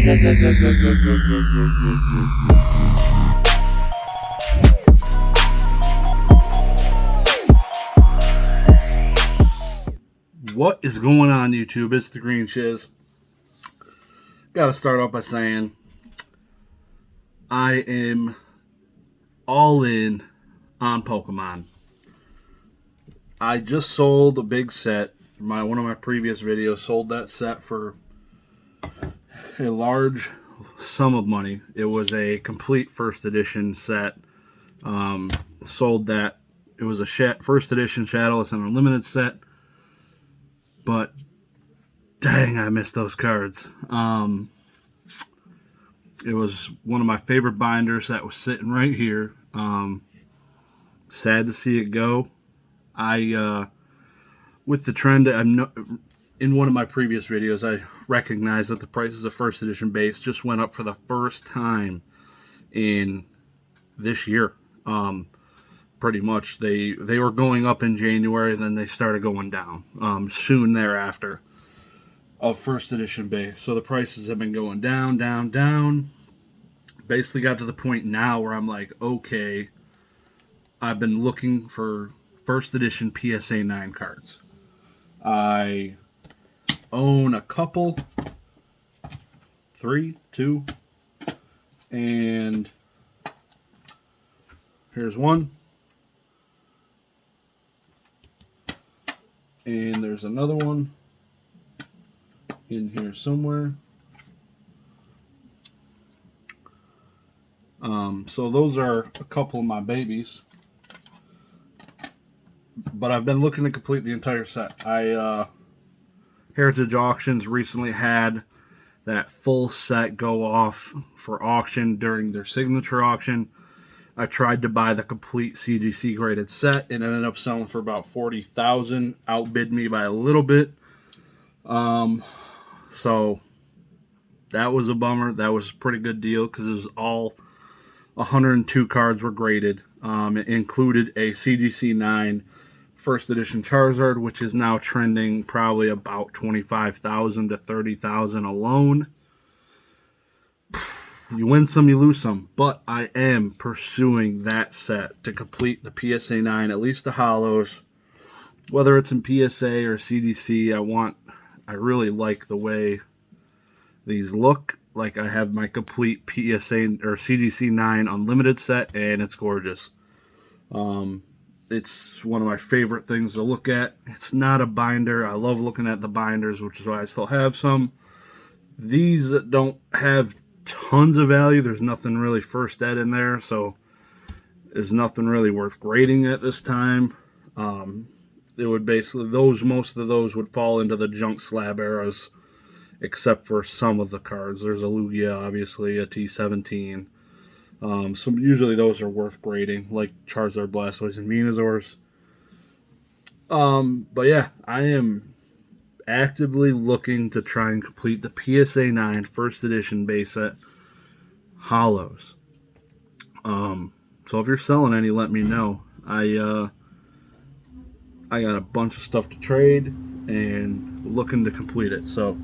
What is going on, YouTube? It's the Green Shiz. Gotta start off by saying I am all in on Pokemon. I just sold a big set. One of my previous videos sold that set for a large sum of money. It was a complete first edition set. Sold that. It was a first edition Shadowless and Unlimited set. But dang, I missed those cards. It was one of my favorite binders that was sitting right here. Sad to see it go. With the trend, in one of my previous videos, I recognized that the prices of first edition base just went up for the first time in this year. Pretty much, they were going up in January, and then they started going down soon thereafter of first edition base. So the prices have been going down, down, down. Basically got to the point now where I'm like, okay, I've been looking for first edition PSA 9 cards. I own a couple, 3, 2, and here's one. And there's another one in here somewhere. So those are a couple of my babies. But I've been looking to complete the entire set. Heritage Auctions recently had that full set go off for auction during their signature auction. I tried to buy the complete CGC graded set and ended up selling for about $40,000. Outbid me by a little bit. So that was a bummer. That was a pretty good deal because it was all 102 cards were graded. It included a CGC 9 first edition Charizard, which is now trending probably about $25,000 to $30,000 alone. You win some, you lose some, but I am pursuing that set to complete the PSA 9, at least the hollows. Whether it's in PSA or CDC, I really like the way these look. Like, I have my complete PSA or CDC 9 Unlimited set, and it's gorgeous. It's one of my favorite things to look at. It's not a binder. I love looking at the binders, which is why I still have some. These don't have tons of value. There's nothing really first ed in there, so there's nothing really worth grading at this time. It would basically, most of those would fall into the junk slab eras, except for some of the cards. There's a Lugia, obviously, a T17. So usually those are worth grading, like Charizard, Blastoise, and Venusaurs. But yeah, I am actively looking to try and complete the PSA 9 first edition base set hollows. So if you're selling any, let me know. I got a bunch of stuff to trade and looking to complete it. So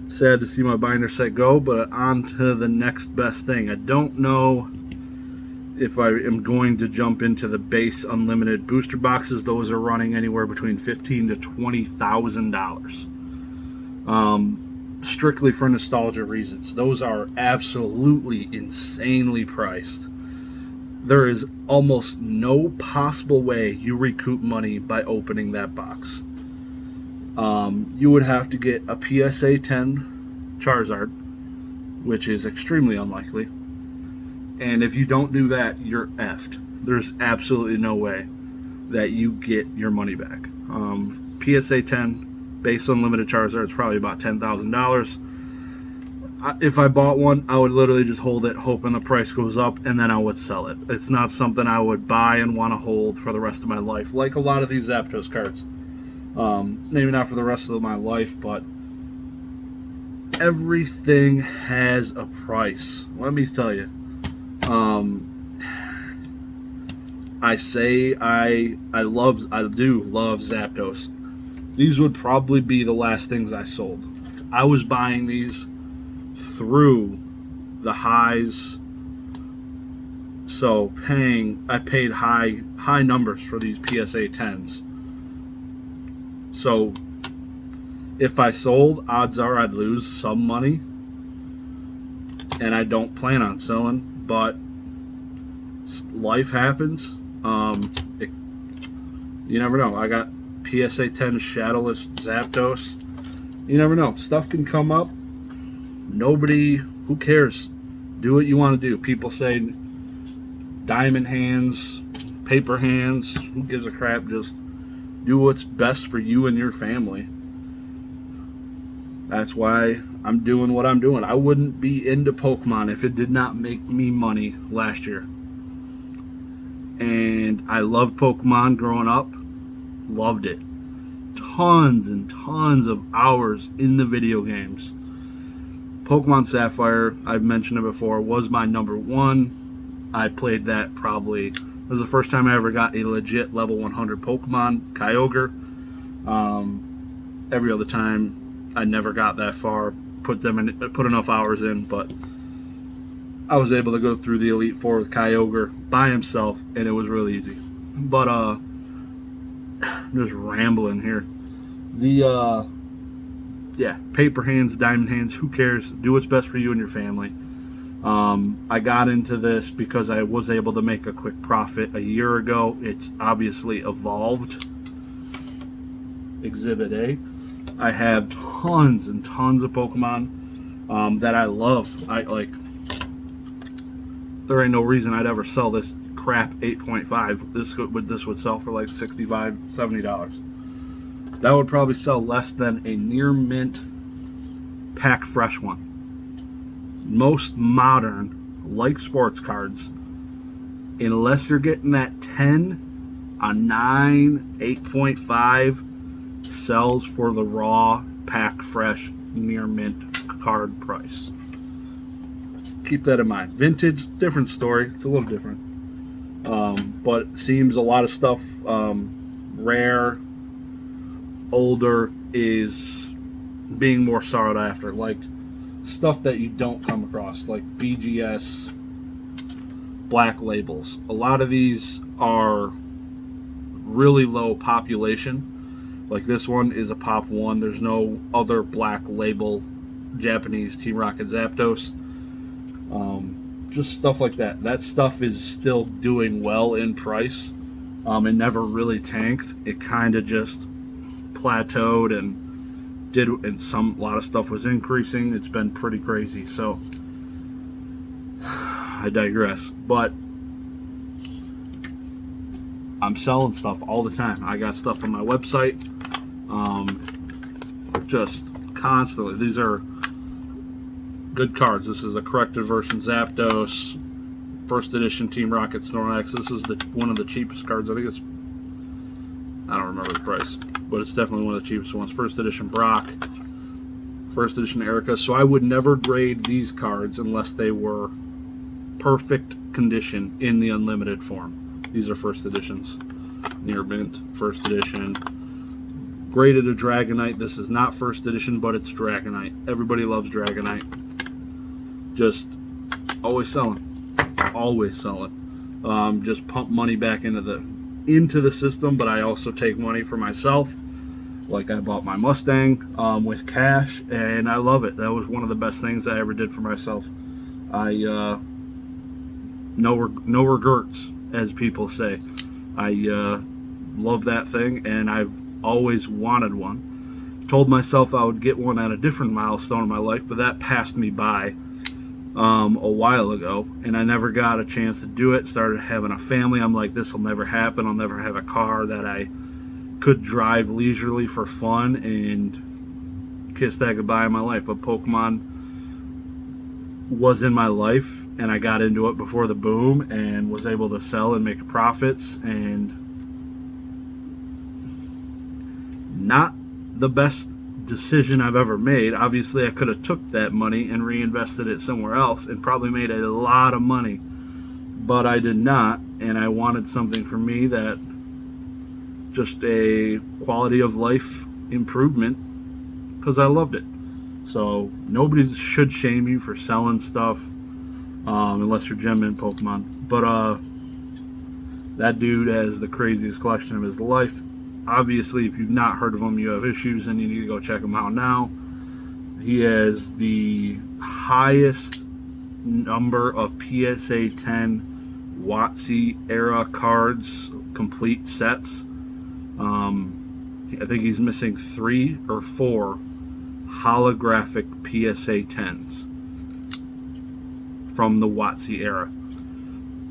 sad to see my binder set go, but on to the next best thing. I don't know if I am going to jump into the base unlimited booster boxes. Those are running anywhere between $15,000 to $20,000. Strictly for nostalgia reasons. Those are absolutely insanely priced. There is almost no possible way you recoup money by opening that box. You would have to get a PSA 10 Charizard, which is extremely unlikely. And if you don't do that, you're effed. There's absolutely no way that you get your money back. PSA 10 base unlimited Charizard is probably about $10,000. If I bought one, I would literally just hold it, hoping the price goes up, and then I would sell it. It's not something I would buy and want to hold for the rest of my life, like a lot of these Zapdos cards. Maybe not for the rest of my life, but everything has a price. Let me tell you. I say I do love Zapdos. These would probably be the last things I sold. I was buying these through the highs. So I paid high numbers for these PSA 10s. So if I sold, odds are I'd lose some money, and I don't plan on selling, but life happens. You never know. I got PSA 10 Shadowless Zapdos. You never know. Stuff can come up. Who cares? Do what you want to do. People say diamond hands, paper hands. Who gives a crap? Just do what's best for you and your family. That's why I'm doing what I'm doing. I wouldn't be into Pokemon if it did not make me money last year. And I loved Pokemon growing up. Loved it. Tons and tons of hours in the video games. Pokemon Sapphire, I've mentioned it before, was my number one. I played that probably, it was the first time I ever got a legit level 100 Pokemon, Kyogre. Every other time I never got that far, put enough hours in, but I was able to go through the Elite Four with Kyogre by himself, and it was really easy. But I'm just rambling here. Paper hands, diamond hands, who cares? Do what's best for you and your family. I got into this because I was able to make a quick profit a year ago. It's obviously evolved. Exhibit A. I have tons and tons of Pokemon that I love. There ain't no reason I'd ever sell this crap 8.5. This would sell for like $65, $70. That would probably sell less than a near mint pack fresh one. Most modern, like sports cards, unless you're getting that 10, a 9, 8.5, sells for the raw pack fresh near mint card price. Keep that in mind. Vintage, different story. It's a little different. But it seems a lot of stuff rare, older, is being more sought after, like stuff that you don't come across, like BGS, black labels. A lot of these are really low population. Like this one is a pop 1. There's no other black label Japanese Team Rocket Zapdos. Just stuff like that. That stuff is still doing well in price. It never really tanked. It kind of just plateaued and a lot of stuff was increasing. It's been pretty crazy. So I digress. But I'm selling stuff all the time. I got stuff on my website, just constantly. These are good cards. This is a corrected version Zapdos, first edition Team Rocket Snorlax. This is one of the cheapest cards. I don't remember the price, but it's definitely one of the cheapest ones. First edition Brock, first edition Erica. So I would never grade these cards unless they were perfect condition in the unlimited form. These are first editions. Near mint, first edition. Graded a Dragonite. This is not first edition, but it's Dragonite. Everybody loves Dragonite. Just always selling. Just pump money back into the system, but I also take money for myself. Like I bought my Mustang with cash, and I love it. That was one of the best things I ever did for myself. No regrets, as people say. I love that thing, and I've always wanted one. Told myself I would get one at a different milestone in my life, but that passed me by a while ago, and I never got a chance to do it. Started having a family. I'm like, this will never happen. I'll never have a car that I could drive leisurely for fun and kiss that goodbye in my life. But Pokemon was in my life, and I got into it before the boom and was able to sell and make profits. And not the best decision I've ever made. Obviously, I could have took that money and reinvested it somewhere else and probably made a lot of money, but I did not. And I wanted something for me that just a quality of life improvement, because I loved it. So nobody should shame you for selling stuff, unless you're Gem in Pokemon. But that dude has the craziest collection of his life. Obviously, if you've not heard of him, you have issues, and you need to go check him out now. He has the highest number of PSA 10 WotC era cards, complete sets. I think he's missing 3 or 4 holographic PSA 10s from the WotC era.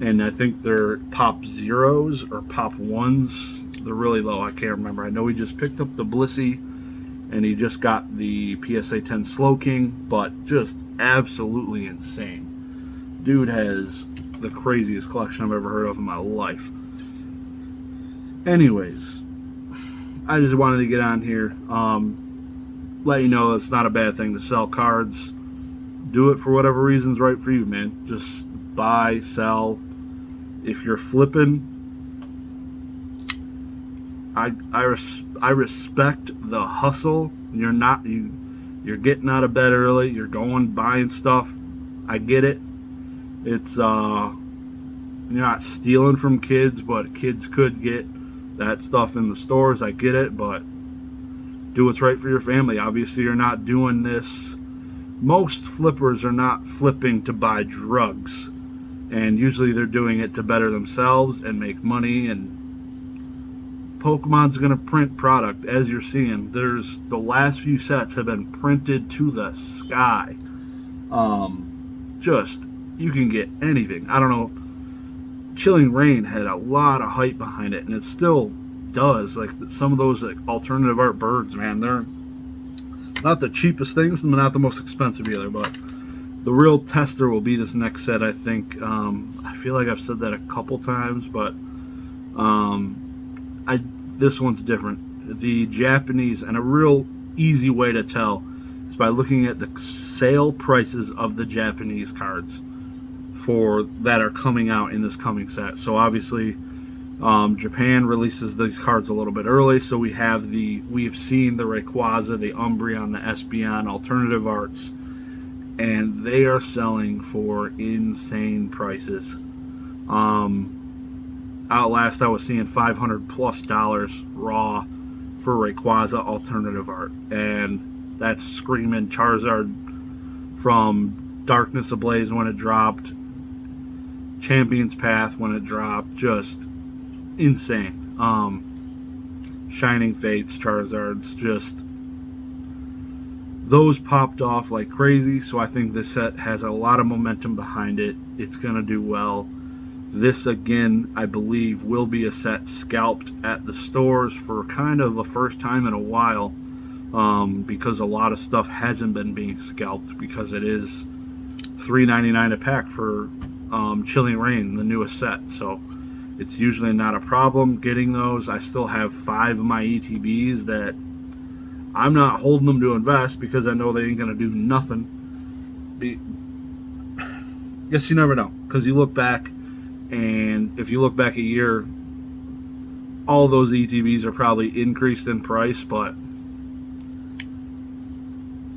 And I think they're pop zeros or pop ones. They're really low. I can't remember. I know he just picked up the Blissey, and he just got the PSA 10 Slowking, but just absolutely insane. Dude has the craziest collection I've ever heard of in my life. Anyways, I just wanted to get on here, let you know it's not a bad thing to sell cards. Do it for whatever reason's right for you, man. Just buy, sell. If you're flipping, I respect the hustle. You're getting out of bed early. You're going buying stuff. I get it. It's you're not stealing from kids, but kids could get that stuff in the stores. I get it, but do what's right for your family. Obviously, you're not doing this. Most flippers are not flipping to buy drugs, and usually they're doing it to better themselves and make money. And Pokemon's going to print product, as you're seeing. There's the last few sets have been printed to the sky. Just, you can get anything. I don't know. Chilling Reign had a lot of hype behind it, and it still does. Like some of those like alternative art birds, man, they're not the cheapest things and not the most expensive either, but the real tester will be this next set, I think. I feel like I've said that a couple times, but this one's different. The Japanese, and a real easy way to tell is by looking at the sale prices of the Japanese cards that are coming out in this coming set. So obviously Japan releases these cards a little bit early, so we've seen the Rayquaza, the Umbreon, the Espeon alternative arts, and they are selling for insane prices. Outlast, I was seeing $500+ raw for Rayquaza alternative art, and that's screaming Charizard from Darkness Ablaze when it dropped, Champion's Path when it dropped, just insane. Shining Fates, Charizards, just those popped off like crazy. So I think this set has a lot of momentum behind it. It's gonna do well. This again, I believe, will be a set scalped at the stores for kind of the first time in a while, because a lot of stuff hasn't been being scalped, because it is $3.99 a pack for Chilling Reign, the newest set. So it's usually not a problem getting those. I still have 5 of my ETBs that I'm not holding them to invest because I know they ain't gonna do nothing. Guess you never know, because you look back, and if you look back a year, all those ETBs are probably increased in price, but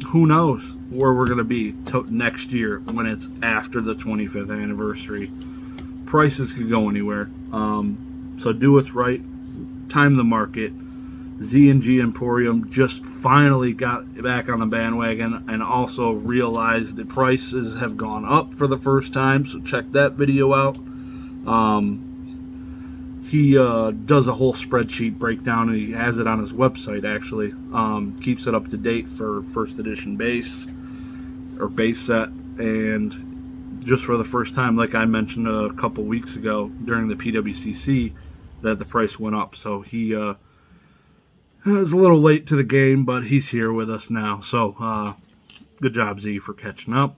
who knows where we're going to be next year when it's after the 25th anniversary. Prices could go anywhere. So do what's right. Time the market. Z&G Emporium just finally got back on the bandwagon and also realized the prices have gone up for the first time. So check that video out. He does a whole spreadsheet breakdown, and he has it on his website actually. Keeps it up to date for first edition base or base set, and just for the first time, like I mentioned a couple weeks ago during the PWCC, that the price went up. So he is a little late to the game, but he's here with us now. So good job, Z, for catching up.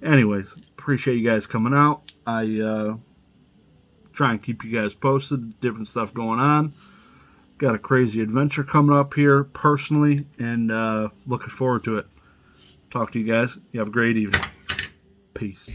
Anyways, appreciate you guys coming out. I try and keep you guys posted, different stuff going on. Got a crazy adventure coming up here personally, and looking forward to it. Talk to you guys. You have a great evening. Peace.